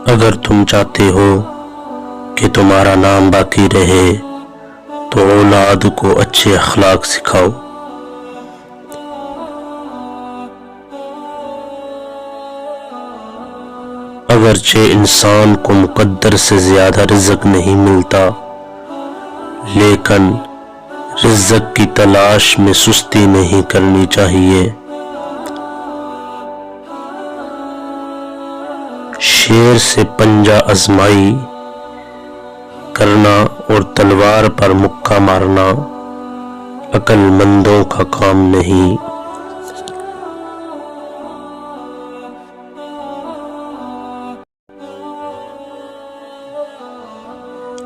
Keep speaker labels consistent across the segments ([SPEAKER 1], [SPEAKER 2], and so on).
[SPEAKER 1] اگر تم چاہتے ہو کہ تمہارا نام باقی رہے تو اولاد کو اچھے اخلاق سکھاؤ۔ اگرچہ انسان کو مقدر سے زیادہ رزق نہیں ملتا، لیکن رزق کی تلاش میں سستی نہیں کرنی چاہیے۔ شیر سے پنجہ آزمائی کرنا اور تلوار پر مکہ مارنا عقل مندوں کا کام نہیں۔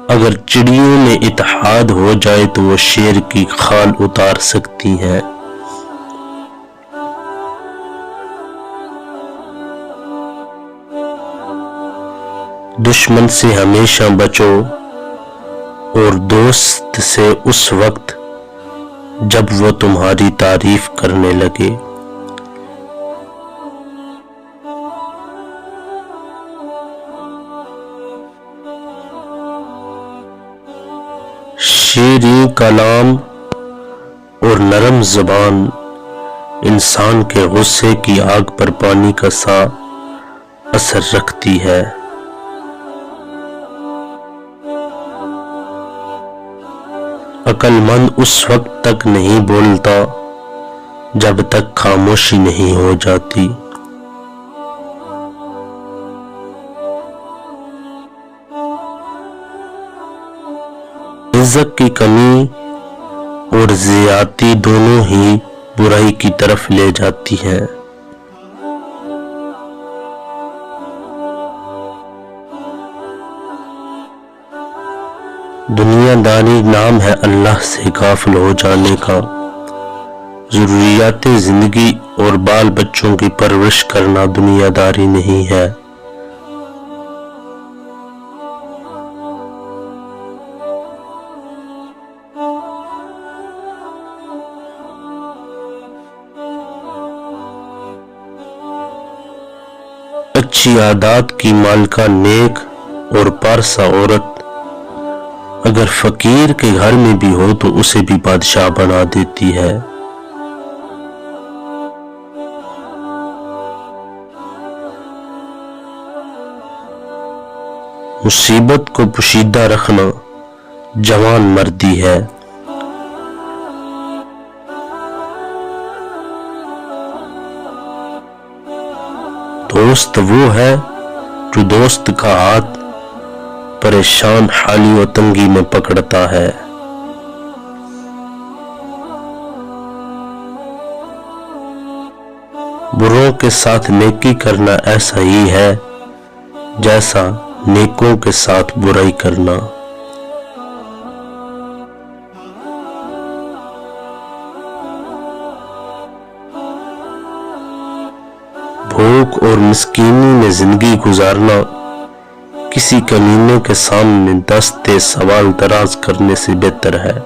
[SPEAKER 1] اگر چڑیوں میں اتحاد ہو جائے تو وہ شیر کی کھال اتار سکتی ہیں۔ دشمن سے ہمیشہ بچو اور دوست سے اس وقت جب وہ تمہاری تعریف کرنے لگے۔ شیریں کلام اور نرم زبان انسان کے غصے کی آگ پر پانی کا سا اثر رکھتی ہے۔ عقل مند اس وقت تک نہیں بولتا جب تک خاموشی نہیں ہو جاتی۔ رزق کی کمی اور زیادتی دونوں ہی برائی کی طرف لے جاتی ہیں۔ دنیا داری نام ہے اللہ سے غافل ہو جانے کا۔ ضروریات زندگی اور بال بچوں کی پرورش کرنا دنیا داری نہیں ہے۔ اچھی عادات کی مالکہ نیک اور پارسا عورت اگر فقیر کے گھر میں بھی ہو تو اسے بھی بادشاہ بنا دیتی ہے۔ مصیبت کو پوشیدہ رکھنا جوان مردی ہے۔ دوست وہ ہے جو دوست کا ہاتھ پریشان حالی و تنگی میں پکڑتا ہے۔ بروں کے ساتھ نیکی کرنا ایسا ہی ہے جیسا نیکوں کے ساتھ برائی کرنا۔ بھوک اور مسکینی میں زندگی گزارنا کسی کمینے کے سامنے دستے سوال دراز کرنے سے بہتر ہے۔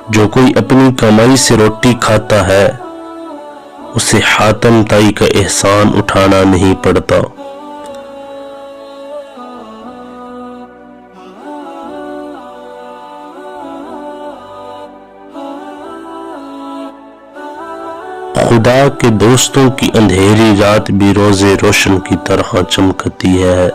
[SPEAKER 1] جو کوئی اپنی کمائی سے روٹی کھاتا ہے اسے حاتم تائی کا احسان اٹھانا نہیں پڑتا۔ خدا کے دوستوں کی اندھیری رات بھی روزے روشن کی طرح چمکتی ہے۔